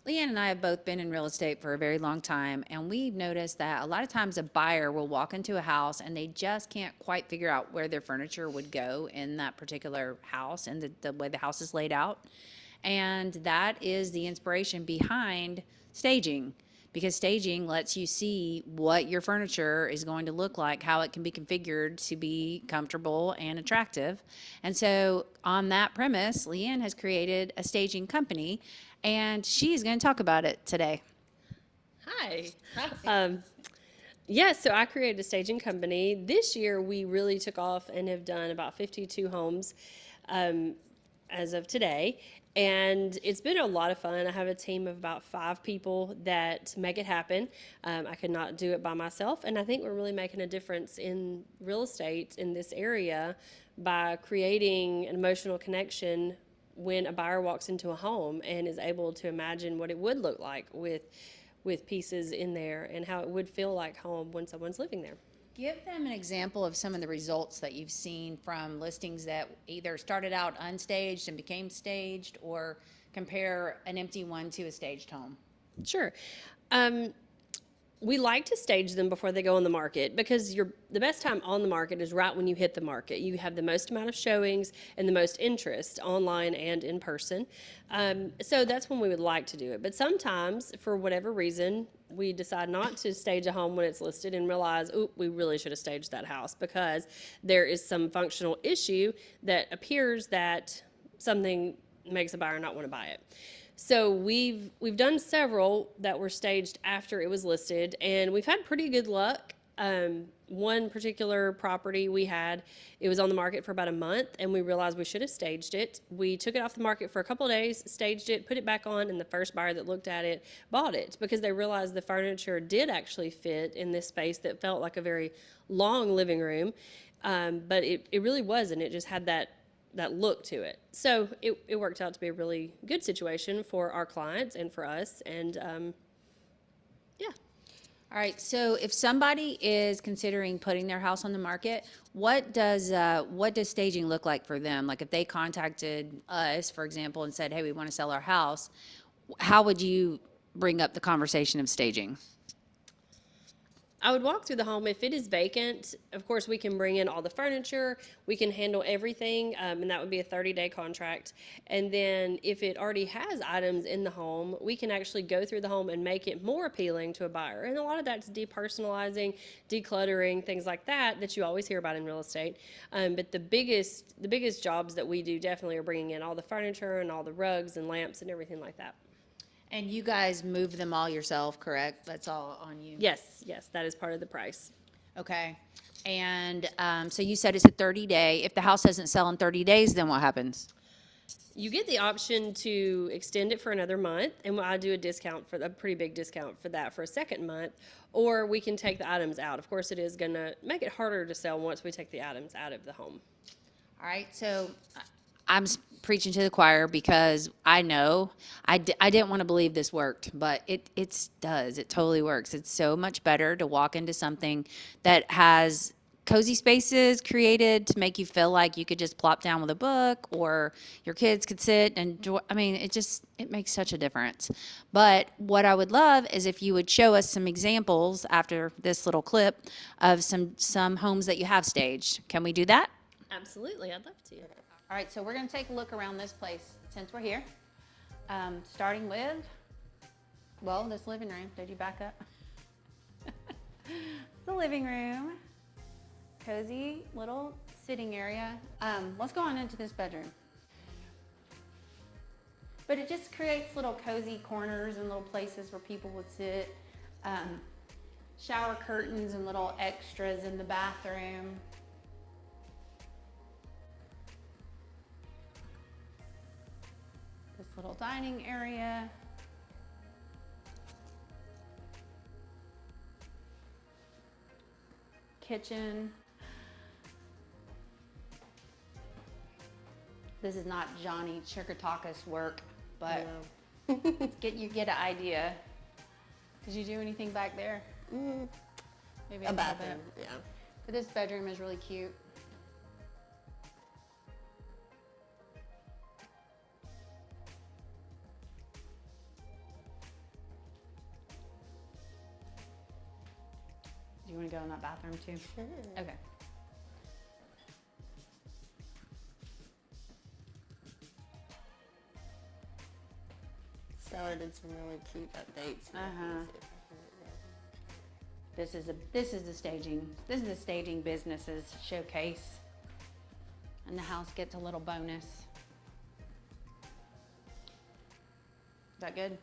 LeAnne and I have both been in real estate for a very long time, and we've noticed that a lot of times a buyer will walk into a house and they just can't quite figure out where their furniture would go in that particular house and the way the house is laid out. And that is the inspiration behind staging, because staging lets you see what your furniture is going to look like, how it can be configured to be comfortable and attractive. And so, on that premise, LeAnne has created a staging company, and she's going to talk about it today. Hi. Um, yeah, so I created a staging company. This year, we really took off and have done about 52 homes um, as of today. And it's been a lot of fun. I have a team of about 5 people that make it happen. I could not do it by myself. And I think we're really making a difference in real estate in this area by creating an emotional connection when a buyer walks into a home and is able to imagine what it would look like with pieces in there and how it would feel like home when someone's living there. Give them an example of some of the results that you've seen from listings that either started out unstaged and became staged, or compare an empty one to a staged home. Sure. Um, we like to stage them before they go on the market because the best time on the market is right when you hit the market. You have the most amount of showings and the most interest online and in person. So that's when we would like to do it. But sometimes, for whatever reason, we decide not to stage a home when it's listed and realize, oh, we really should have staged that house because there is some functional issue that appears that something makes a buyer not want to buy it. So we've done several that were staged after it was listed, and we've had pretty good luck. One particular property it was on the market for about a month, and we realized we should have staged it. We took it off the market for a couple of days, staged it, put it back on, and the first buyer that looked at it bought it because they realized the furniture did actually fit in this space that felt like a very long living room, but it really wasn't. It just had that look to it. So it worked out to be a really good situation for our clients and for us. And yeah. All right, so if somebody is considering putting their house on the market, what does staging look like for them? Like if they contacted us, for example, and said, "Hey, we want to sell our house," how would you bring up the conversation of staging? I would walk through the home. If it is vacant, of course, we can bring in all the furniture. We can handle everything, and that would be a 30-day contract. And then if it already has items in the home, we can actually go through the home and make it more appealing to a buyer. And a lot of that's depersonalizing, decluttering, things like that you always hear about in real estate. But the biggest jobs that we do definitely are bringing in all the furniture and all the rugs and lamps and everything like that. And you guys move them all yourself, correct? That's all on you. Yes, that is part of the price. Okay. And so you said it's a 30-day. If the house doesn't sell in 30 days, then what happens? You get the option to extend it for another month, and I do a pretty big discount for that for a second month, or we can take the items out. Of course, it is going to make it harder to sell once we take the items out of the home. All right, so I'm preaching to the choir because I know I didn't want to believe this worked, but it does. It totally works. It's so much better to walk into something that has cozy spaces created to make you feel like you could just plop down with a book, or your kids could sit and enjoy. I mean, it makes such a difference. But what I would love is if you would show us some examples after this little clip of some homes that you have staged. Can we do that? Absolutely, I'd love to. All right, so we're going to take a look around this place since we're here. Starting with, well, this living room. Did you back up? The living room. Cozy little sitting area. Let's go on into this bedroom. But it just creates little cozy corners and little places where people would sit. Shower curtains and little extras in the bathroom. This little dining area. Kitchen. This is not Johnny Chirkataka's work, but you get an idea. Did you do anything back there? Maybe A bathroom, yeah. But this bedroom is really cute. want to go in that bathroom too? Sure. Okay. Seller did some really cute updates. This is the staging businesses showcase, and the house gets a little bonus. Is that good?